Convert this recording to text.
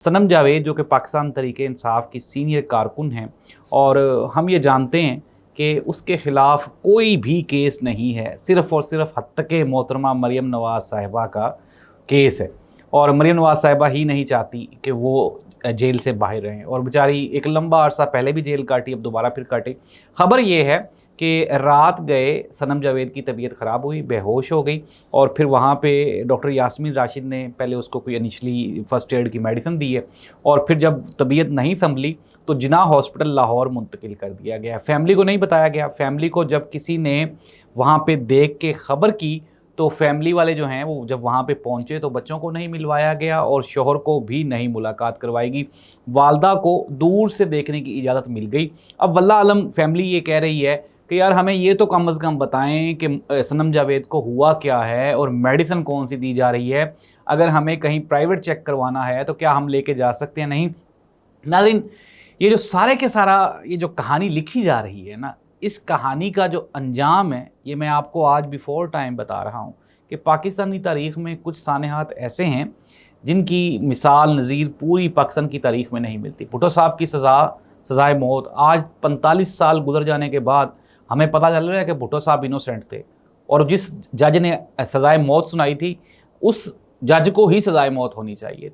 सनम जावेद जो कि पाकिस्तान तहरीक इंसाफ की सीनियर कारकुन हैं और हम ये जानते हैं कि उसके ख़िलाफ़ कोई भी केस नहीं है, सिर्फ़ और सिर्फ हत्तके मोहतरमा मरियम नवाज़ साहिबा का केस है। और मरियम नवाज़ साहिबा ही नहीं चाहती कि वो जेल से बाहर रहें और बेचारी एक लंबा अरसा पहले भी जेल काटी, अब दोबारा फिर काटी। ख़बर ये है कि रात गए सनम जावेद की तबीयत ख़राब हुई, बेहोश हो गई और फिर वहाँ पे डॉक्टर यास्मीन राशिद ने पहले उसको कोई इनिशली फ़र्स्ट एड की मेडिसिन दी है और फिर जब तबीयत नहीं संभली तो जिन्ना हॉस्पिटल लाहौर मुंतकिल कर दिया गया। फैमिली को नहीं बताया गया। फैमिली को जब किसी ने वहाँ पे देख के ख़बर की तो फैमिली वाले जो हैं वो जब वहाँ पे पहुँचे तो बच्चों को नहीं मिलवाया गया और शौहर को भी नहीं मुलाकात करवाएगी। वालदा को दूर से देखने की इजाज़त मिल गई। अब वल्लाह आलम फैमिली ये कह रही है कि यार हमें ये तो कम अज़ कम बताएं कि सनम जावेद को हुआ क्या है और मेडिसिन कौन सी दी जा रही है। अगर हमें कहीं प्राइवेट चेक करवाना है तो क्या हम लेके जा सकते हैं? नहीं। नाज़रीन, ये जो सारे के सारा ये जो कहानी लिखी जा रही है ना, इस कहानी का जो अंजाम है ये मैं आपको आज बिफोर टाइम बता रहा हूँ कि पाकिस्तानी तारीख़ में कुछ सानेहात ऐसे हैं जिनकी मिसाल नज़ीर पूरी पाकिस्तान की तारीख़ में नहीं मिलती। भुट्टो साहब की सज़ाए मौत आज 45 साल गुजर जाने के बाद हमें पता चल रहा है कि भुट्टो साहब इनोसेंट थे और जिस जज ने सज़ाए मौत सुनाई थी उस जज को ही सज़ाए मौत होनी चाहिए थी।